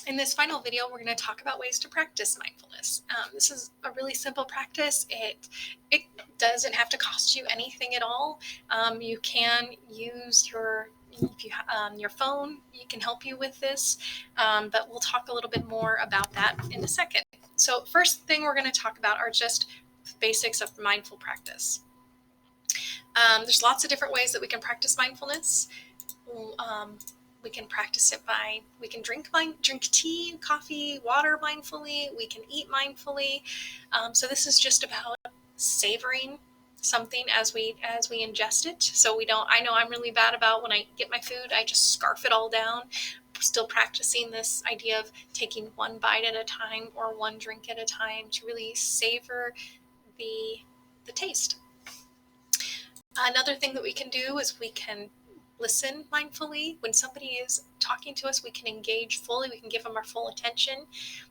In this final video, we're going to talk about ways to practice mindfulness. This is a really simple practice. It doesn't have to cost you anything at all. You can use your phone. You can help you with this, but we'll talk a little bit more about that in a second. So first thing we're going to talk about are just basics of mindful practice. There's lots of different ways that we can practice mindfulness. We can practice it by, we can drink tea, coffee, water mindfully. We can eat mindfully. So this is just about savoring something as we ingest it. So we don't, I know I'm really bad about when I get my food, I just scarf it all down. Still practicing this idea of taking one bite at a time or one drink at a time to really savor the taste. Another thing that we can do is we can listen mindfully. When somebody is talking to us, we can engage fully. We can give them our full attention.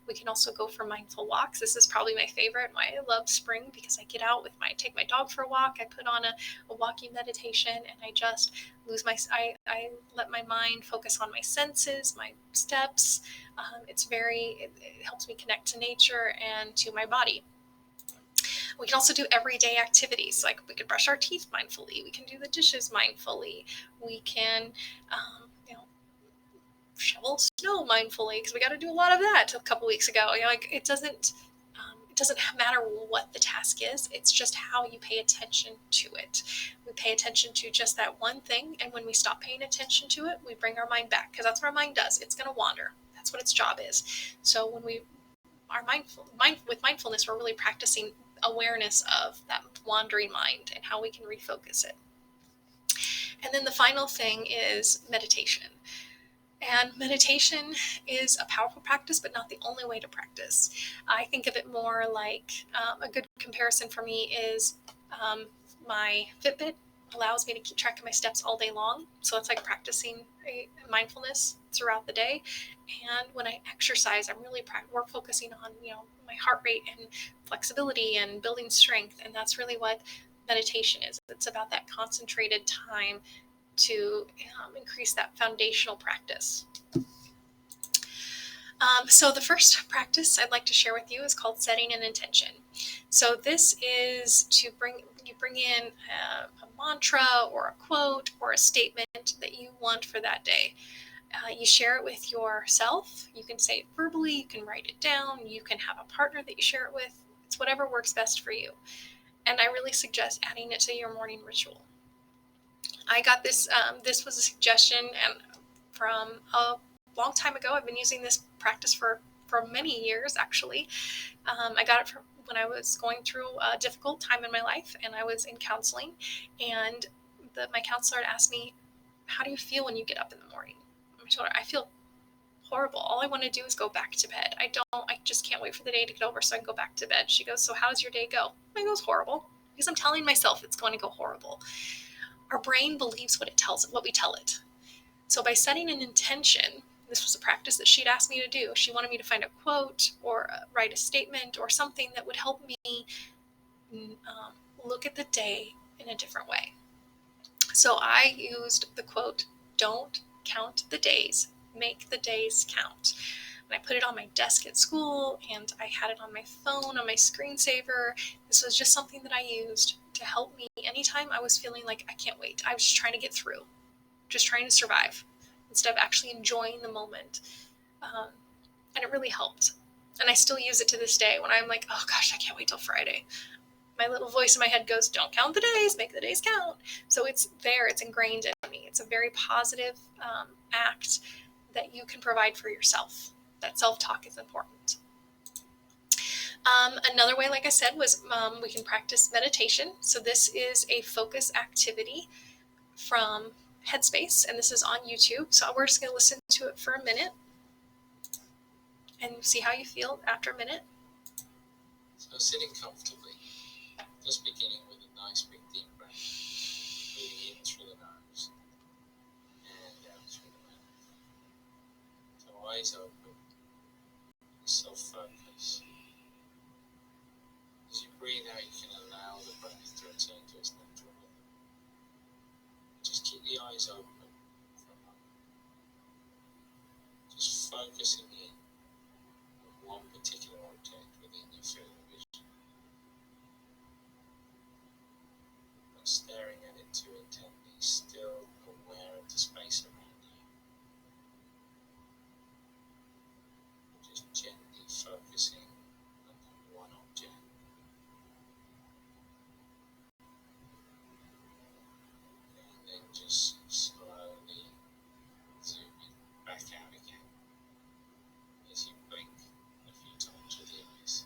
We can also go for mindful walks. This is probably my favorite. I love spring because I get out take my dog for a walk. I put on a walking meditation, and I just I let my mind focus on my senses, my steps. It helps me connect to nature and to my body. We can also do everyday activities, like we could brush our teeth mindfully. We can do the dishes mindfully. We can, shovel snow mindfully, because we got to do a lot of that a couple weeks ago. It doesn't matter what the task is. It's just how you pay attention to it. We pay attention to just that one thing, and when we stop paying attention to it, we bring our mind back, because that's what our mind does. It's going to wander. That's what its job is. So when we are with mindfulness, we're really practicing awareness of that wandering mind and how we can refocus it. And then the final thing is meditation. And meditation is a powerful practice, but not the only way to practice. I think of it more like a good comparison for me is my Fitbit allows me to keep track of my steps all day long. So it's like practicing mindfulness throughout the day. And when I exercise, we're focusing on my heart rate and flexibility and building strength. And that's really what meditation is. It's about that concentrated time to increase that foundational practice. So the first practice I'd like to share with you is called setting an intention. So this is to bring in a mantra or a quote or a statement that you want for that day. You share it with yourself. You can say it verbally. You can write it down. You can have a partner that you share it with. It's whatever works best for you. And I really suggest adding it to your morning ritual. I got this. This was a suggestion, and from a long time ago. I've been using this practice for many years, actually. I got it from when I was going through a difficult time in my life, and I was in counseling. And my counselor had asked me, "How do you feel when you get up in the morning?" I told her, "I feel horrible. All I want to do is go back to bed. I just can't wait for the day to get over so I can go back to bed." She goes, "So how does your day go?" Mine goes horrible, because I'm telling myself it's going to go horrible. Our brain believes what we tell it. So by setting an intention, this was a practice that she'd asked me to do. She wanted me to find a quote or write a statement or something that would help me look at the day in a different way. So I used the quote, "Don't count the days, make the days count." And I put it on my desk at school, and I had it on my phone, on my screensaver. This was just something that I used to help me anytime I was feeling like I can't wait. I was just trying to get through, just trying to survive, instead of actually enjoying the moment. And it really helped. And I still use it to this day when I'm like, oh gosh, I can't wait till Friday. My little voice in my head goes, "Don't count the days, make the days count." So it's there, it's ingrained in me. It's a very positive act that you can provide for yourself. That self-talk is important. Another way, like I said, was we can practice meditation. So this is a focus activity from Headspace, and this is on YouTube. So we're just going to listen to it for a minute and see how you feel after a minute. So sitting comfortably, just beginning with a nice big deep breath, breathing in through the nose and out through the mouth. So eyes open, self-focus. As you breathe out, you can allow the breath to return to its natural rhythm. Just keep the eyes open for a moment. Just focusing in one particular object within your field of vision, not staring at it too intently, still aware of the space around you. Just gently focusing on that one object. And then just slowly zooming back out again as you blink a few times with the eyes.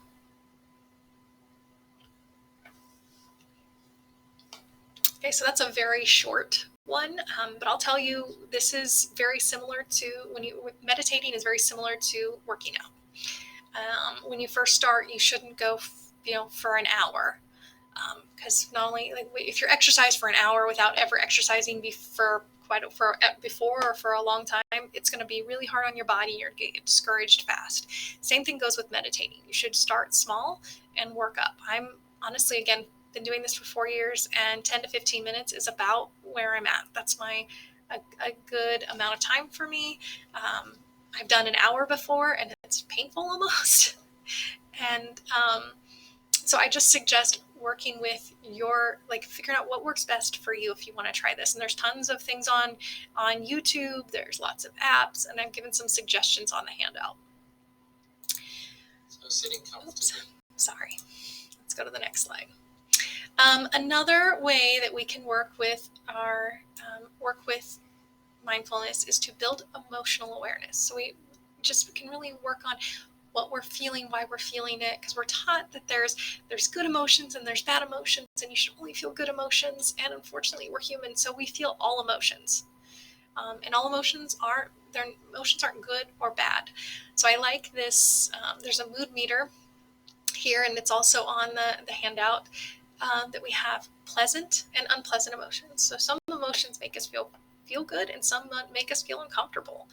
Okay, so that's a very short one, but I'll tell you, this is very similar to meditating is very similar to working out. When you first start, you shouldn't go, for an hour, because not only if you're exercise for an hour without ever exercising before or for a long time, it's going to be really hard on your body. You're going to get discouraged fast. Same thing goes with meditating. You should start small and work up. I'm honestly, again, been doing this for 4 years, and 10 to 15 minutes is about where I'm at. That's a good amount of time for me. I've done an hour before, and it's painful almost. And so I just suggest working with figuring out what works best for you if you want to try this. And there's tons of things on YouTube. There's lots of apps, and I've given some suggestions on the handout. So sitting comfortably. Oops, sorry. Let's go to the next slide. Another way that we can work with mindfulness is to build emotional awareness. So we can really work on what we're feeling, why we're feeling it, because we're taught that there's good emotions and there's bad emotions, and you should only feel good emotions. And unfortunately, we're human, so we feel all emotions. And all emotions aren't good or bad. So I like this. There's a mood meter here, and it's also on the handout. That we have pleasant and unpleasant emotions. So some emotions make us feel good, and some make us feel uncomfortable.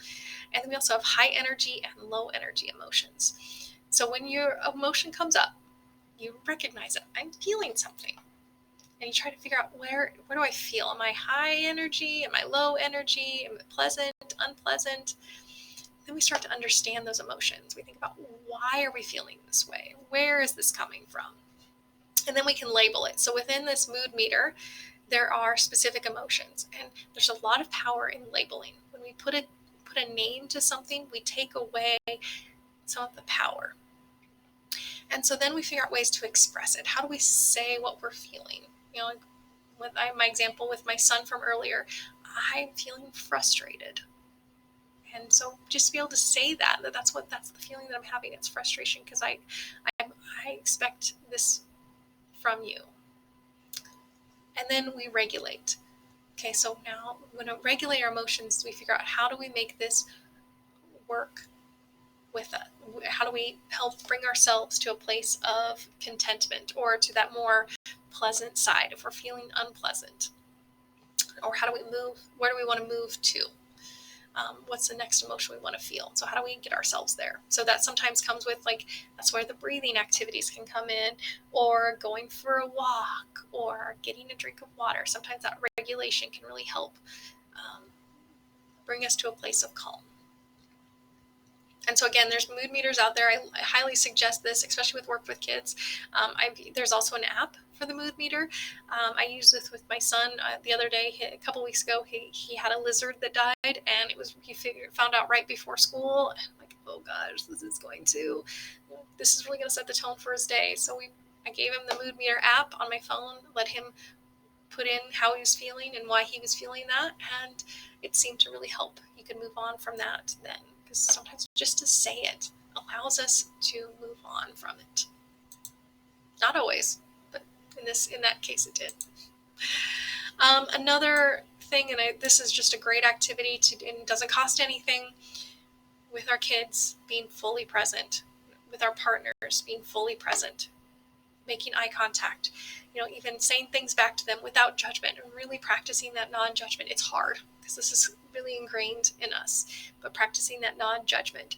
And then we also have high energy and low energy emotions. So when your emotion comes up, you recognize it. I'm feeling something. And you try to figure out where do I feel? Am I high energy? Am I low energy? Am I pleasant, unpleasant? Then we start to understand those emotions. We think about, why are we feeling this way? Where is this coming from? And then we can label it. So within this mood meter, there are specific emotions, and there's a lot of power in labeling. When we put a name to something, we take away some of the power. And so then we figure out ways to express it. How do we say what we're feeling? With my example with my son from earlier, I'm feeling frustrated. And so just to be able to say that's the feeling that I'm having. It's frustration because I expect this from you. And then we regulate. Okay, so now when we regulate our emotions, we figure out, how do we make this work with us? How do we help bring ourselves to a place of contentment, or to that more pleasant side if we're feeling unpleasant? Or how do we move? Where do we want to move to? What's the next emotion we want to feel? So how do we get ourselves there? So that sometimes comes with, that's where the breathing activities can come in, or going for a walk, or getting a drink of water. Sometimes that regulation can really help bring us to a place of calm. And so again, there's mood meters out there. I highly suggest this, especially with work with kids. There's also an app for the mood meter. I used this with my son the other day. A couple weeks ago, he had a lizard that died, and he found out right before school. I'm like, oh gosh, this is really going to set the tone for his day. So I gave him the mood meter app on my phone, let him put in how he was feeling and why he was feeling that, and it seemed to really help. You can move on from that then, because sometimes just to say it allows us to move on from it. Not always, but in that case it did. Another thing, and this is just a great activity and doesn't cost anything, with our kids, being fully present, with our partners, being fully present, making eye contact, even saying things back to them without judgment, and really practicing that non-judgment. It's hard because this is really ingrained in us, but practicing that non-judgment.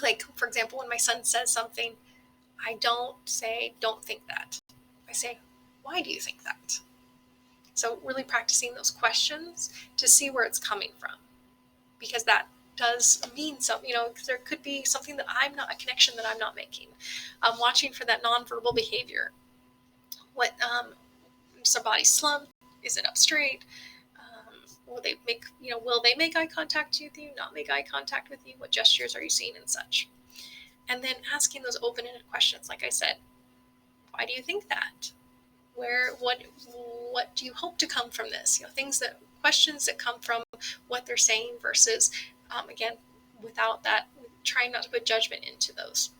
Like, for example, when my son says something, I don't say, don't think that. I say, why do you think that? So really practicing those questions to see where it's coming from, because that does mean something, because there could be something that a connection that I'm not making. I'm watching for that nonverbal behavior. What, does their body slump? Is it up straight? Will they make eye contact with you, not make eye contact with you? What gestures are you seeing and such? And then asking those open-ended questions, like I said, why do you think that? What do you hope to come from this? Questions that come from what they're saying versus, again, without that, trying not to put judgment into those.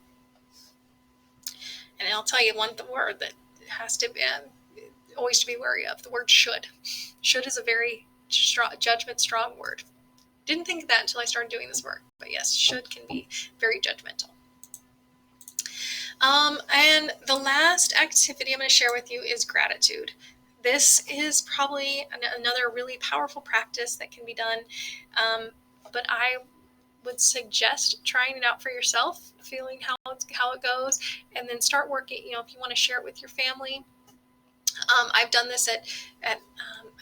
And I'll tell you one word that has to be always to be wary of: the word should. Should is a very strong word. Didn't think of that until I started doing this work, but yes, should can be very judgmental. And the last activity I'm going to share with you is gratitude. This is probably another really powerful practice that can be done, but I would suggest trying it out for yourself, feeling how it goes, and then start working. If you want to share it with your family. I've done this at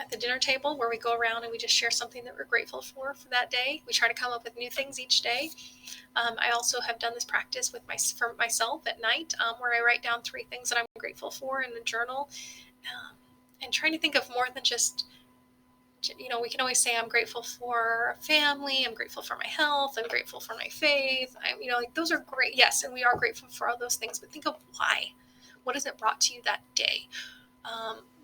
the dinner table, where we go around and we just share something that we're grateful for that day. We try to come up with new things each day. I also have done this practice for myself at night, where I write down 3 things that I'm grateful for in a journal, and trying to think of more than just, we can always say I'm grateful for family, I'm grateful for my health, I'm grateful for my faith. Those are great. Yes, and we are grateful for all those things, but think of why. What has it brought to you that day?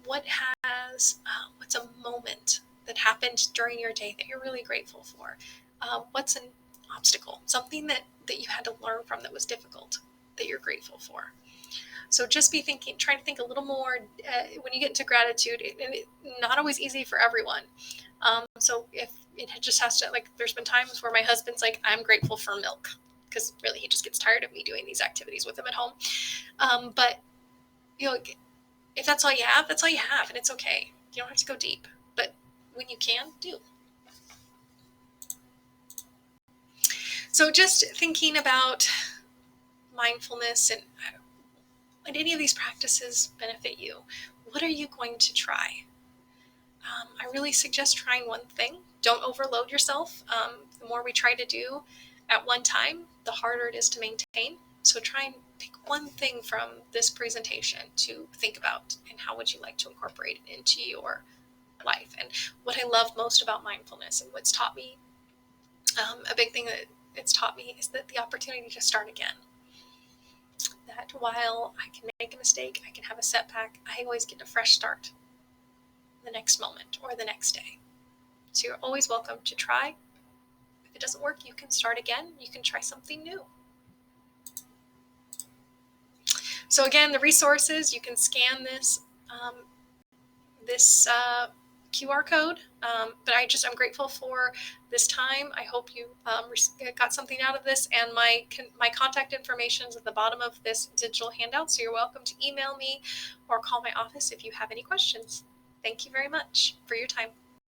What's a moment that happened during your day that you're really grateful for? What's an obstacle, something that you had to learn from that was difficult, that you're grateful for? So just trying to think a little more when you get into gratitude. It's not always easy for everyone. So if it just has to, there's been times where my husband's like, I'm grateful for milk, because really he just gets tired of me doing these activities with him at home. But if that's all you have, that's all you have, and it's okay. You don't have to go deep, but when you can, do. So just thinking about mindfulness and any of these practices benefit you, what are you going to try? I really suggest trying one thing. Don't overload yourself. The more we try to do at one time, the harder it is to maintain. So try and pick one thing from this presentation to think about, and how would you like to incorporate it into your life. And what I love most about mindfulness, and what's taught me, a big thing that it's taught me, is that the opportunity to start again. That while I can make a mistake, I can have a setback, I always get a fresh start the next moment or the next day. So you're always welcome to try. If it doesn't work, you can start again. You can try something new. So again, the resources, you can scan this QR code. But I'm grateful for this time. I hope you got something out of this, and my contact information is at the bottom of this digital handout, so you're welcome to email me or call my office if you have any questions. Thank you very much for your time.